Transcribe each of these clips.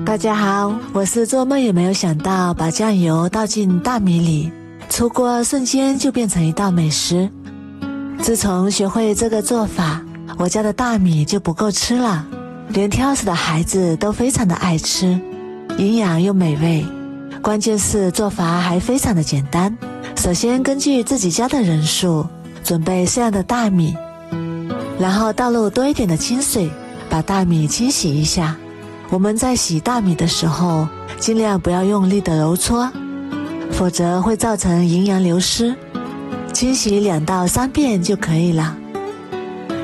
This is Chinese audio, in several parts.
大家好，我是做梦也没有想到把酱油倒进大米里，出锅瞬间就变成一道美食。自从学会这个做法，我家的大米就不够吃了，连挑食的孩子都非常的爱吃，营养又美味。关键是做法还非常的简单，首先根据自己家的人数准备适量的大米，然后倒入多一点的清水，把大米清洗一下。我们在洗大米的时候，尽量不要用力的揉搓，否则会造成营养流失。清洗2到3遍就可以了。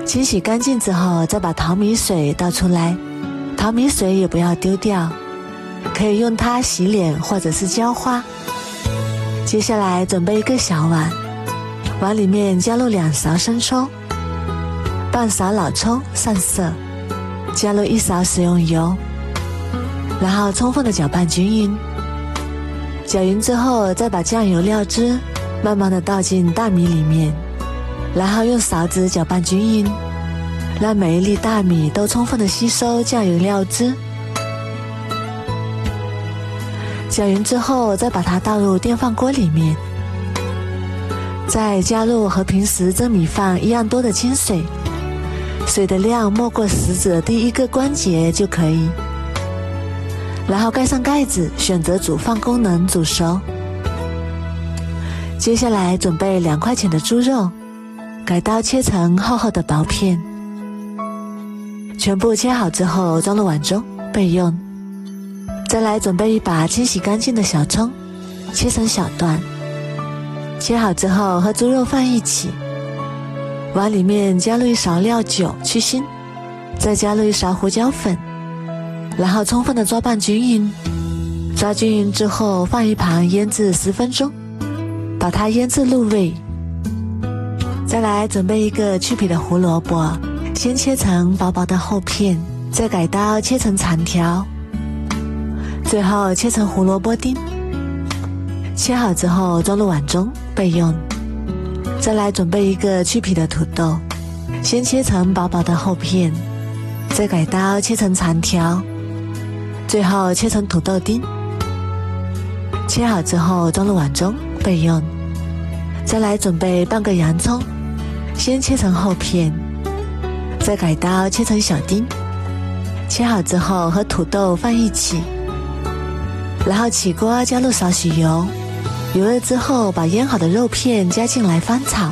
清洗干净之后，再把淘米水倒出来，淘米水也不要丢掉，可以用它洗脸或者是浇花。接下来准备一个小碗，碗里面加入2勺生抽，半勺老抽上色，加入1勺食用油，然后充分的搅拌均匀。搅匀之后，再把酱油料汁慢慢的倒进大米里面，然后用勺子搅拌均匀，让每一粒大米都充分的吸收酱油料汁。搅匀之后，再把它倒入电饭锅里面，再加入和平时蒸米饭一样多的清水，水的量没过食指的第1个关节就可以。然后盖上盖子，选择煮饭功能煮熟。接下来准备2块钱的猪肉，改刀切成厚厚的薄片，全部切好之后装入碗中备用。再来准备一把清洗干净的小葱，切成小段，切好之后和猪肉放一起，碗里面加入1勺料酒去腥，再加入1勺胡椒粉，然后充分的抓拌均匀。抓均匀之后放一旁腌制10分钟，把它腌制入味。再来准备一个去皮的胡萝卜，先切成薄薄的厚片，再改刀切成长条，最后切成胡萝卜丁。切好之后装入碗中备用。再来准备一个去皮的土豆，先切成薄薄的厚片，再改刀切成长条，最后切成土豆丁。切好之后装入碗中备用。再来准备半个洋葱，先切成厚片，再改刀切成小丁。切好之后和土豆放一起，然后起锅加入少许油，油热之后把腌好的肉片加进来翻炒，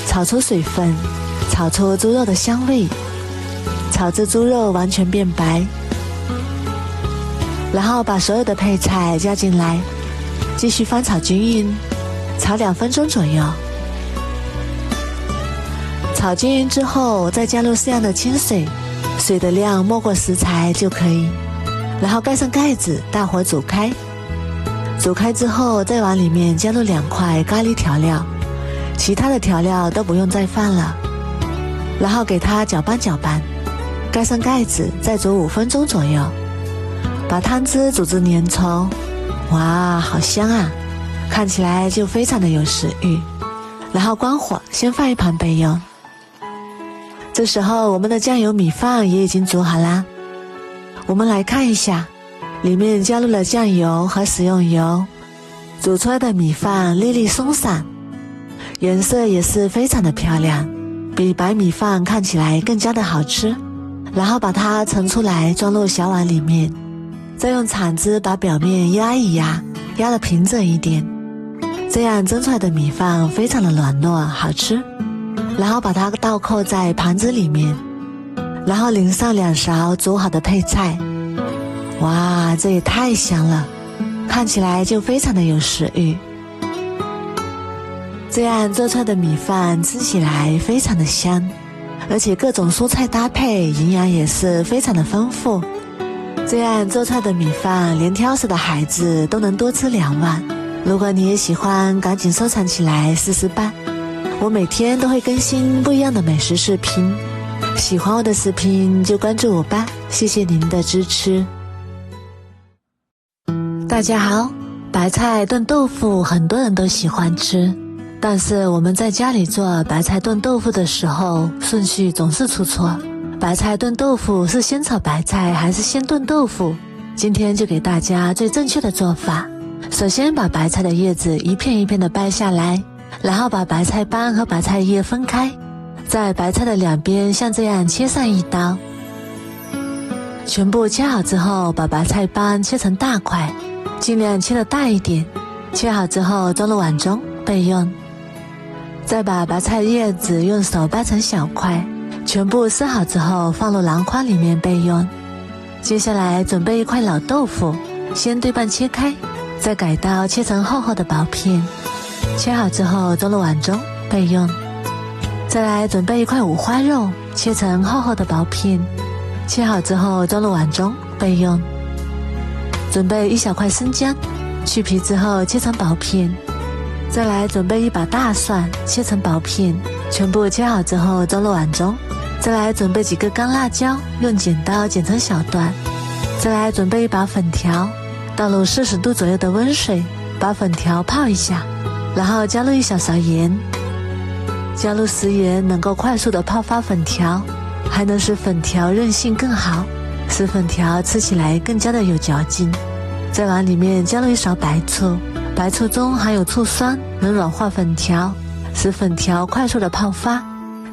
炒出水分，炒出猪肉的香味，炒至猪肉完全变白，然后把所有的配菜加进来，继续翻炒均匀，炒2分钟左右。炒均匀之后再加入适量的清水，水的量没过食材就可以，然后盖上盖子，大火煮开。煮开之后再往里面加入2块咖喱调料，其他的调料都不用再放了，然后给它搅拌搅拌，盖上盖子再煮5分钟左右，把汤汁煮至粘稠。哇，好香啊，看起来就非常的有食欲。然后关火，先放一旁备用。这时候我们的酱油米饭也已经煮好啦，我们来看一下，里面加入了酱油和食用油，煮出来的米饭粒粒松散，颜色也是非常的漂亮，比白米饭看起来更加的好吃。然后把它盛出来装入小碗里面，再用铲子把表面压一压，压得平整一点，这样蒸出来的米饭非常的软糯好吃。然后把它倒扣在盘子里面，然后淋上2勺煮好的配菜。哇，这也太香了，看起来就非常的有食欲。这样做出来的米饭吃起来非常的香，而且各种蔬菜搭配，营养也是非常的丰富。这样做出来的米饭，连挑食的孩子都能多吃2碗。如果你也喜欢，赶紧收藏起来试试办。我每天都会更新不一样的美食视频，喜欢我的视频就关注我吧，谢谢您的支持。大家好，白菜炖豆腐很多人都喜欢吃，但是我们在家里做白菜炖豆腐的时候，顺序总是出错。白菜炖豆腐是先炒白菜还是先炖豆腐？今天就给大家最正确的做法。首先把白菜的叶子一片一片的掰下来，然后把白菜帮和白菜叶分开，在白菜的两边像这样切上一刀。全部切好之后，把白菜帮切成大块，尽量切得大一点。切好之后装入碗中备用。再把白菜叶子用手掰成小块，全部撕好之后放入篮筐里面备用。接下来准备一块老豆腐，先对半切开，再改刀切成厚厚的薄片。切好之后装入碗中备用。再来准备一块五花肉，切成厚厚的薄片。切好之后装入碗中备用。准备一小块生姜，去皮之后切成薄片。再来准备一把大蒜，切成薄片，全部切好之后装入碗中。再来准备几个干辣椒，用剪刀剪成小段。再来准备一把粉条，倒入40度左右的温水，把粉条泡一下，然后加入一小勺盐。加入食盐能够快速的泡发粉条，还能使粉条韧性更好，使粉条吃起来更加的有嚼劲。再往里面加入一勺白醋，白醋中含有醋酸，能软化粉条，使粉条快速的泡发。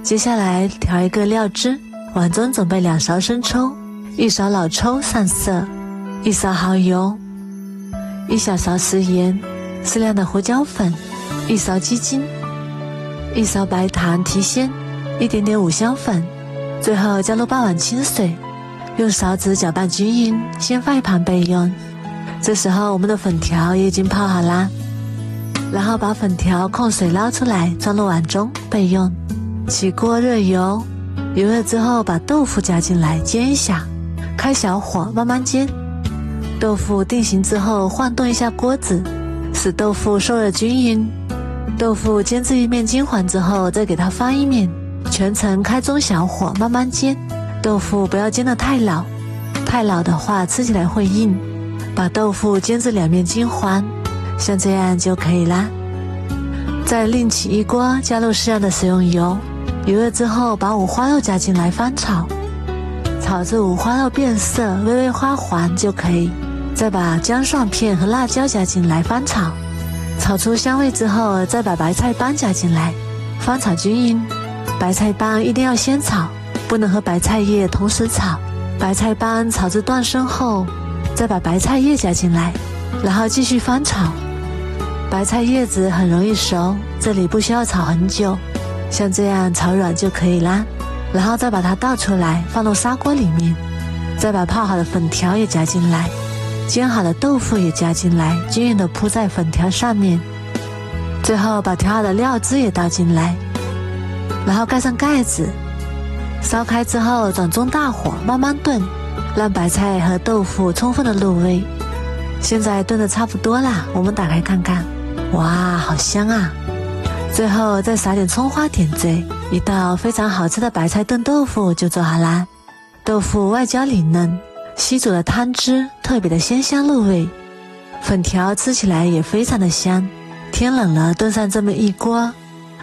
接下来调一个料汁，碗中准备2勺生抽，1勺老抽上色，1勺蚝油，1小勺食盐，适量的胡椒粉，1勺鸡精，1勺白糖提鲜，一点点五香粉，最后加入半碗清水，用勺子搅拌均匀，先放一旁备用。这时候我们的粉条也已经泡好啦，然后把粉条控水捞出来，装入碗中备用。起锅热油，油热之后把豆腐加进来煎一下，开小火慢慢煎。豆腐定型之后晃动一下锅子，使豆腐受热均匀。豆腐煎至一面金黄之后，再给它翻一面，全程开中小火慢慢煎。豆腐不要煎得太老，太老的话吃起来会硬。把豆腐煎至两面金黄，像这样就可以啦。再另起一锅，加入适量的食用油，油热之后把五花肉加进来翻炒，炒至五花肉变色微微花黄就可以。再把姜蒜片和辣椒加进来翻炒，炒出香味之后，再把白菜帮加进来，翻炒均匀。白菜帮一定要先炒，不能和白菜叶同时炒。白菜帮炒至断生后，再把白菜叶加进来，然后继续翻炒。白菜叶子很容易熟，这里不需要炒很久，像这样炒软就可以啦。然后再把它倒出来，放入砂锅里面，再把泡好的粉条也加进来，煎好的豆腐也加进来，均匀地铺在粉条上面。最后把调好的料汁也倒进来，然后盖上盖子，烧开之后转中大火慢慢炖，让白菜和豆腐充分的入味。现在炖得差不多啦，我们打开看看，哇，好香啊！最后再撒点葱花点缀，一道非常好吃的白菜炖豆腐就做好啦。豆腐外焦里嫩，吸煮的汤汁特别的鲜香入味，粉条吃起来也非常的香。天冷了炖上这么一锅，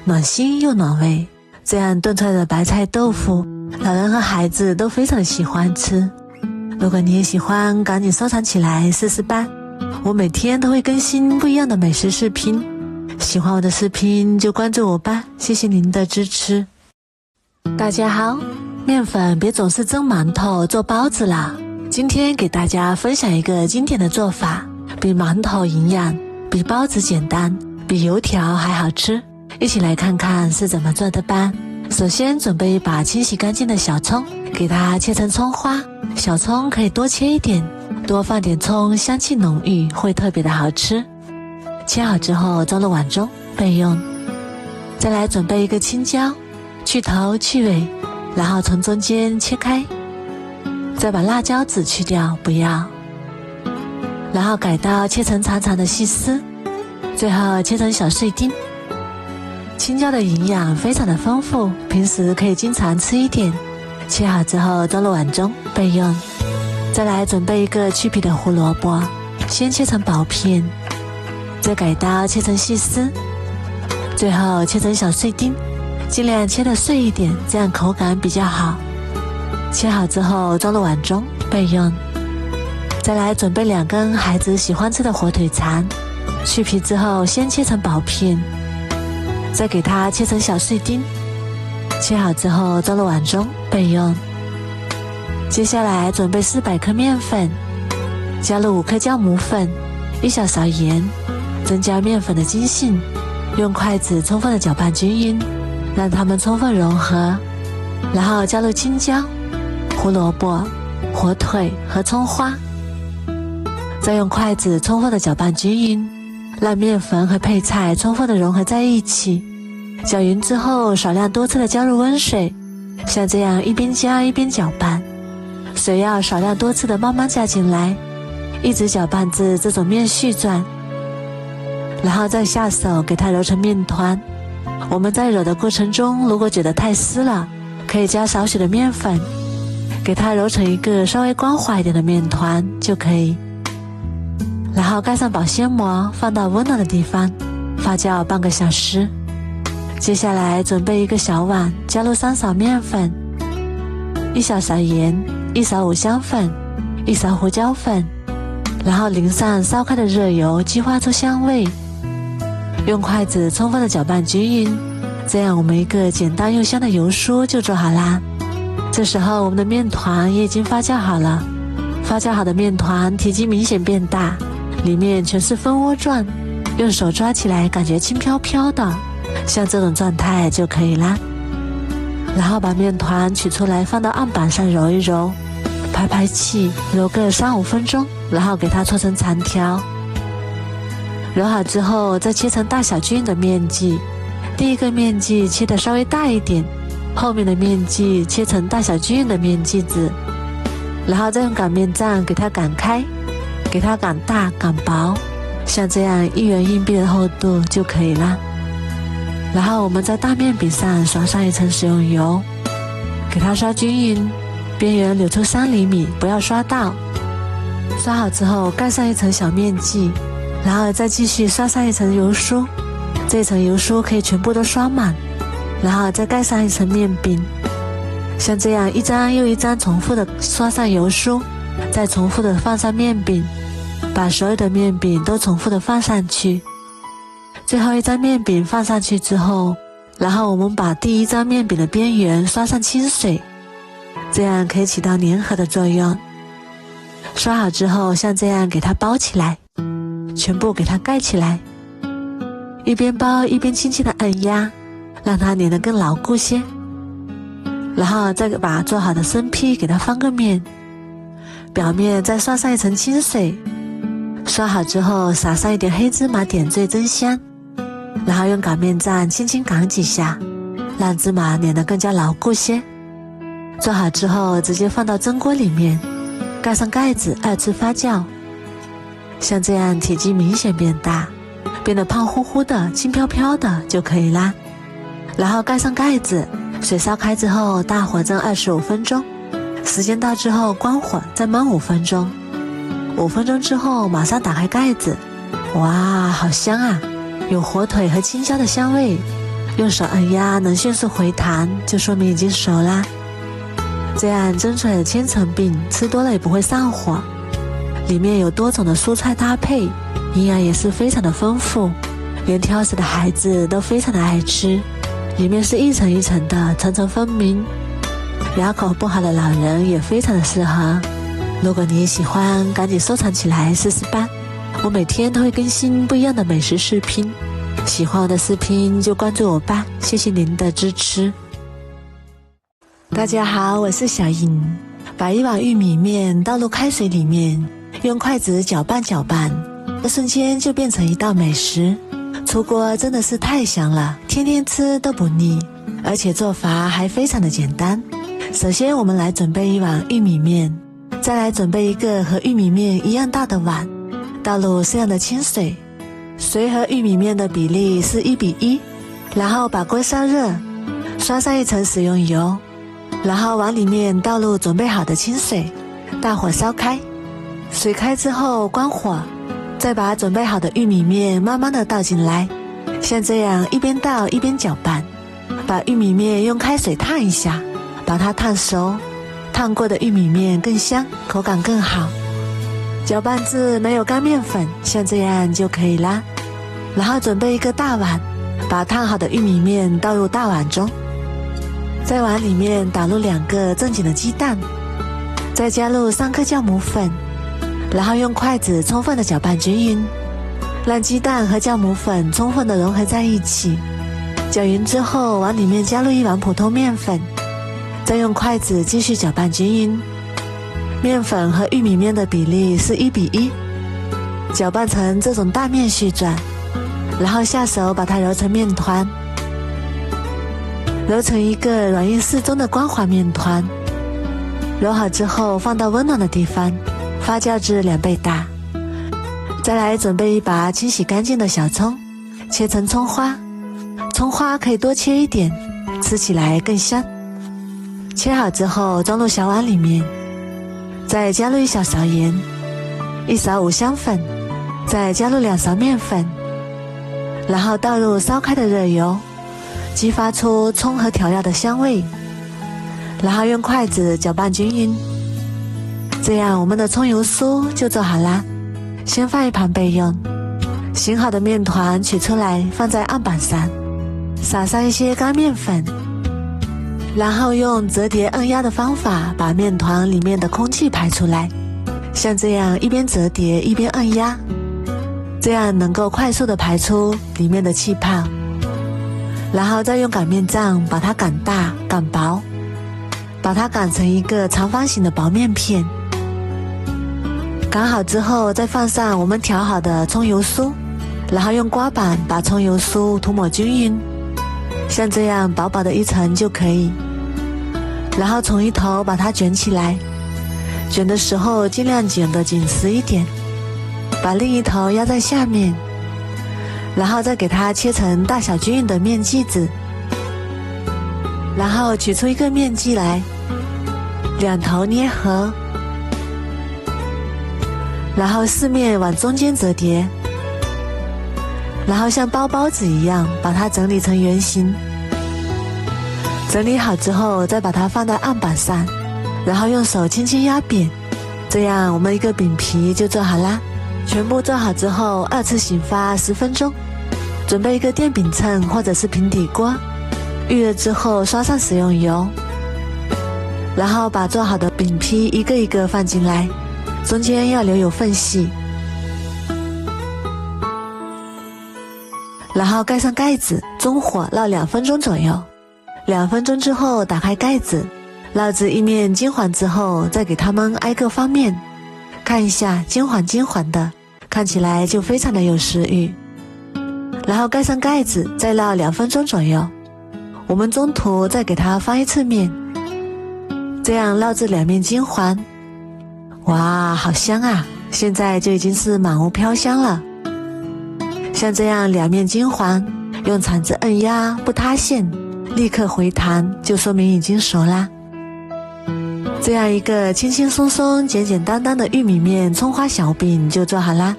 暖心又暖胃，这样炖出来的白菜豆腐，老人和孩子都非常的喜欢吃。如果你也喜欢，赶紧收藏起来试试吧。我每天都会更新不一样的美食视频，喜欢我的视频就关注我吧，谢谢您的支持。大家好，面粉别总是蒸馒头做包子啦。今天给大家分享一个经典的做法，比馒头营养，比包子简单，比油条还好吃。一起来看看是怎么做的吧。首先准备一把清洗干净的小葱，给它切成葱花，小葱可以多切一点，多放点葱，香气浓郁，会特别的好吃。切好之后装入碗中备用。再来准备一个青椒，去头去尾，然后从中间切开，再把辣椒籽去掉，不要，然后改刀切成长长的细丝，最后切成小碎丁。青椒的营养非常的丰富，平时可以经常吃一点。切好之后装入碗中备用。再来准备一个去皮的胡萝卜，先切成薄片，再改刀切成细丝，最后切成小碎丁，尽量切得碎一点，这样口感比较好。切好之后装入碗中备用。再来准备2根孩子喜欢吃的火腿肠，去皮之后先切成薄片，再给它切成小碎丁，切好之后装入碗中备用。接下来准备400克面粉，加入5克酵母粉，1小勺盐，增加面粉的筋性，用筷子充分的搅拌均匀，让它们充分融合，然后加入青椒、胡萝卜、火腿和葱花，再用筷子充分的搅拌均匀，让面粉和配菜充分的融合在一起。搅匀之后，少量多次的加入温水，像这样一边加一边搅拌，水要少量多次的慢慢加进来，一直搅拌至这种面絮状，然后再下手给它揉成面团。我们在揉的过程中，如果觉得太湿了，可以加少许的面粉，给它揉成一个稍微光滑一点的面团就可以。然后盖上保鲜膜，放到温暖的地方发酵半个小时。接下来准备一个小碗，加入3勺面粉，1小勺盐，1勺五香粉，1勺胡椒粉，然后淋上烧开的热油，激发出香味。用筷子充分的搅拌均匀，这样我们一个简单又香的油酥就做好啦。这时候我们的面团也已经发酵好了，发酵好的面团体积明显变大，里面全是蜂窝状，用手抓起来感觉轻飘飘的，像这种状态就可以啦。然后把面团取出来放到案板上揉一揉，排排气，揉个3-5分钟，然后给它搓成长条。揉好之后再切成大小均匀的面剂，第一个面剂切得稍微大一点，后面的面剂切成大小均匀的面剂子，然后再用擀面杖给它擀开，给它擀大擀薄，像这样1元硬币的厚度就可以了。然后我们在大面饼上刷上一层食用油，给它刷均匀，边缘留出3厘米，不要刷到。刷好之后盖上一层小面剂，然后再继续刷上一层油酥，这层油酥可以全部都刷满，然后再盖上一层面饼，像这样一张又一张重复的刷上油酥，再重复的放上面饼，把所有的面饼都重复的放上去。最后一张面饼放上去之后，然后我们把第一张面饼的边缘刷上清水，这样可以起到粘合的作用。刷好之后像这样给它包起来，全部给它盖起来，一边包一边轻轻的按压，让它粘得更牢固些。然后再把做好的生坯给它翻个面，表面再刷上一层清水，刷好之后撒上一点黑芝麻点缀增香，然后用擀面杖轻轻擀几下，让芝麻粘得更加牢固些。做好之后直接放到蒸锅里面，盖上盖子2次发酵，像这样体积明显变大，变得胖乎乎的轻飘飘的就可以啦。然后盖上盖子，水烧开之后大火蒸25分钟，时间到之后关火再焖5分钟，5分钟之后马上打开盖子，哇，好香啊，有火腿和青椒的香味，用手按压能迅速回弹，就说明已经熟啦。这样蒸出来的千层饼吃多了也不会上火，里面有多种的蔬菜搭配，营养也是非常的丰富，连挑食的孩子都非常的爱吃，里面是一层一层的，层层分明，牙口不好的老人也非常的适合。如果你也喜欢，赶紧收藏起来试试吧，我每天都会更新不一样的美食视频，喜欢我的视频就关注我吧，谢谢您的支持。大家好，我是小颖。把一碗玉米面倒入开水里面，用筷子搅拌搅拌，这瞬间就变成一道美食。出锅真的是太香了，天天吃都不腻，而且做法还非常的简单。首先我们来准备一碗玉米面，再来准备一个和玉米面一样大的碗，倒入适量的清水，水和玉米面的比例是1:1，然后把锅烧热，刷上一层食用油，然后往里面倒入准备好的清水，大火烧开，水开之后关火，再把准备好的玉米面慢慢的倒进来，像这样一边倒一边搅拌，把玉米面用开水烫一下，把它烫熟，烫过的玉米面更香，口感更好。搅拌至没有干面粉，像这样就可以啦。然后准备一个大碗，把烫好的玉米面倒入大碗中，在碗里面打入2个正经的鸡蛋，再加入3颗酵母粉，然后用筷子充分的搅拌均匀，让鸡蛋和酵母粉充分的融合在一起。搅匀之后，往里面加入1碗普通面粉，再用筷子继续搅拌均匀。面粉和玉米面的比例是1:1，搅拌成这种大面絮状，然后下手把它揉成面团，揉成一个软硬适中的光滑面团。揉好之后放到温暖的地方发酵至2倍大。再来准备一把清洗干净的小葱，切成葱花，葱花可以多切一点，吃起来更香。切好之后装入小碗里面，再加入1小勺盐，1勺五香粉，再加入2勺面粉，然后倒入烧开的热油，激发出葱和调料的香味，然后用筷子搅拌均匀。这样我们的葱油酥就做好啦，先放一旁备用。醒好的面团取出来放在案板上，撒上一些干面粉，然后用折叠按压的方法把面团里面的空气排出来，像这样一边折叠一边按压，这样能够快速的排出里面的气泡。然后再用擀面杖把它擀大擀薄，把它擀成一个长方形的薄面片。擀好之后再放上我们调好的葱油酥，然后用刮板把葱油酥涂抹均匀，像这样薄薄的一层就可以。然后从一头把它卷起来，卷的时候尽量卷得紧实一点，把另一头压在下面，然后再给它切成大小均匀的面剂子，然后取出一个面剂来，2头捏合，然后4面往中间折叠，然后像包包子一样把它整理成圆形。整理好之后再把它放在案板上，然后用手轻轻压扁，这样我们一个饼皮就做好啦。全部做好之后2次醒发10分钟，准备一个电饼秤或者是平底锅，预热之后刷上食用油，然后把做好的饼皮一个一个放进来，中间要留有缝隙，然后盖上盖子，中火烙2分钟左右。2分钟之后打开盖子，烙至一面金黄之后，再给它们挨个翻面，看一下金黄金黄的，看起来就非常的有食欲。然后盖上盖子，再烙2分钟左右。我们中途再给它翻1次面，这样烙至2面金黄。哇，好香啊！现在就已经是满屋飘香了。像这样2面金黄，用铲子按压不塌陷，立刻回弹，就说明已经熟啦。这样一个轻轻松松简简单单的玉米面葱花小饼就做好啦。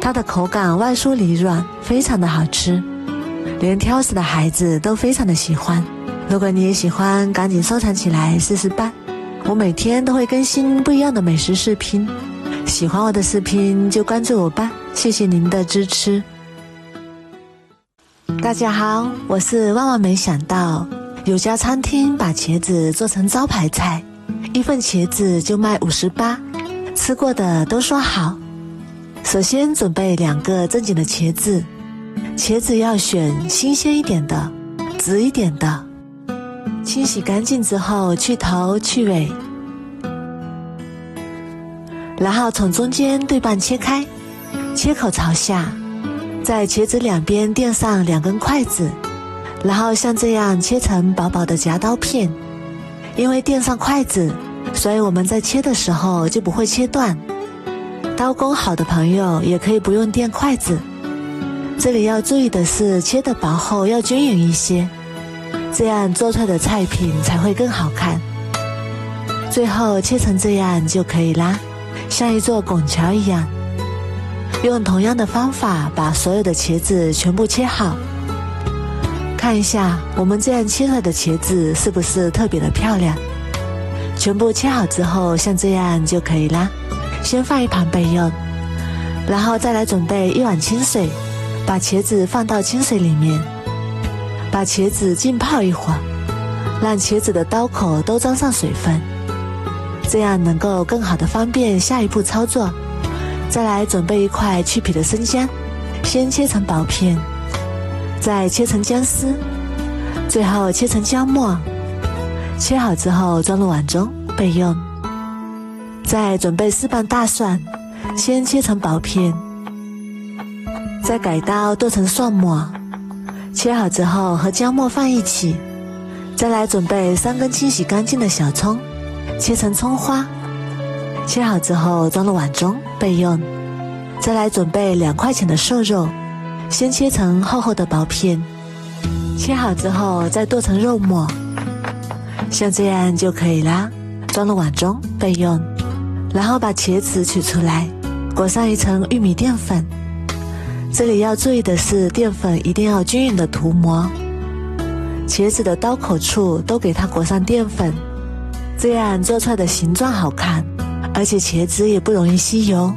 它的口感外酥里软，非常的好吃，连挑食的孩子都非常的喜欢。如果你也喜欢，赶紧收藏起来试试吧。我每天都会更新不一样的美食视频，喜欢我的视频就关注我吧，谢谢您的支持。大家好，我是万万没想到，有家餐厅把茄子做成招牌菜，1份茄子就卖58，吃过的都说好。首先准备2个正经的茄子，茄子要选新鲜一点的，直一点的，清洗干净之后去头去尾，然后从中间对半切开，切口朝下，在茄子2边垫上2根筷子，然后像这样切成薄薄的夹刀片。因为垫上筷子，所以我们在切的时候就不会切断。刀工好的朋友也可以不用垫筷子。这里要注意的是，切的薄厚要均匀一些，这样做出来的菜品才会更好看。最后切成这样就可以啦，像一座拱桥一样。用同样的方法把所有的茄子全部切好。看一下我们这样切出来的茄子是不是特别的漂亮？全部切好之后，像这样就可以啦。先放一旁备用，然后再来准备一碗清水，把茄子放到清水里面，把茄子浸泡一会儿，让茄子的刀口都沾上水分，这样能够更好的方便下一步操作。再来准备一块去皮的生姜，先切成薄片，再切成姜丝，最后切成姜末。切好之后装入碗中备用。再准备4瓣大蒜，先切成薄片，再改刀剁成蒜末，切好之后和姜末放一起。再来准备3根清洗干净的小葱，切成葱花，切好之后装入碗中备用。再来准备2块钱的瘦肉，先切成厚厚的薄片，切好之后再剁成肉末，像这样就可以啦，装入碗中备用。然后把茄子取出来，裹上一层玉米淀粉。这里要注意的是，淀粉一定要均匀的涂抹，茄子的刀口处都给它裹上淀粉，这样做出来的形状好看，而且茄子也不容易吸油。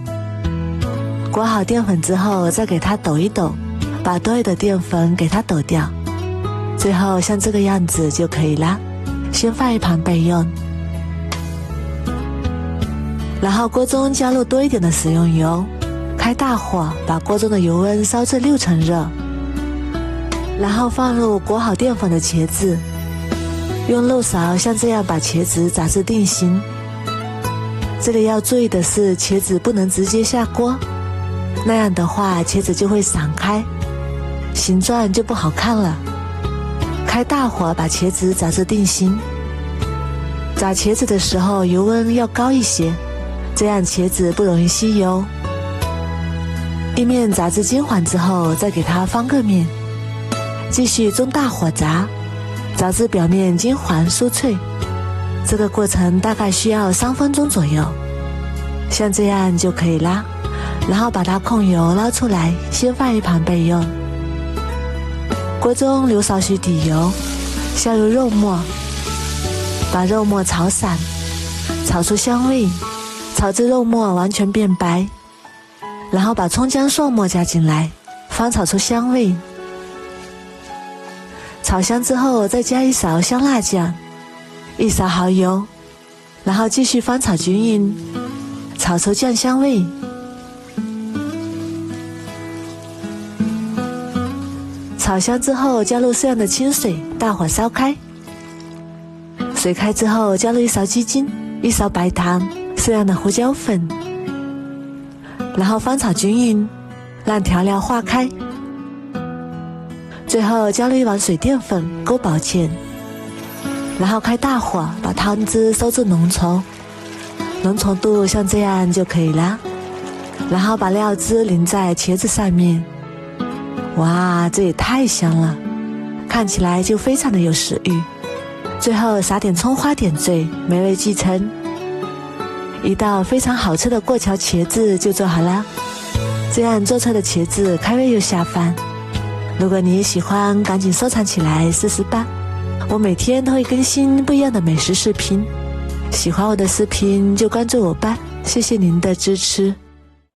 裹好淀粉之后，再给它抖一抖，把多余的淀粉给它抖掉，最后像这个样子就可以啦。先放一旁备用。然后锅中加入多一点的食用油，开大火把锅中的油温烧至6成热，然后放入裹好淀粉的茄子，用肉勺像这样把茄子炸至定型。这里要注意的是，茄子不能直接下锅，那样的话茄子就会散开，形状就不好看了。开大火把茄子炸至定型。炸茄子的时候油温要高一些，这样茄子不容易吸油。一面炸至金黄之后，再给它翻个面，继续中大火炸，炸至表面金黄酥脆。这个过程大概需要3分钟左右，像这样就可以啦。然后把它控油捞出来，先放一旁备用。锅中留少许底油，下入肉末，把肉末炒散，炒出香味，炒至肉末完全变白，然后把葱姜蒜末加进来，翻炒出香味。炒香之后再加1勺香辣酱，1勺蚝油，然后继续翻炒均匀，炒出酱香味。炒香之后加入适量的清水，大火烧开。水开之后加入1勺鸡精，1勺白糖，适量的胡椒粉，然后翻炒均匀，让调料化开。最后加入1碗水淀粉勾薄芡，然后开大火把汤汁收至浓稠，浓稠度像这样就可以啦。然后把料汁淋在茄子上面，哇，这也太香了，看起来就非常的有食欲。最后撒点葱花点缀，美味继承。一道非常好吃的过桥茄子就做好啦。这样做出来的茄子开胃又下饭。如果你也喜欢，赶紧收藏起来试试吧。我每天都会更新不一样的美食视频，喜欢我的视频就关注我吧，谢谢您的支持。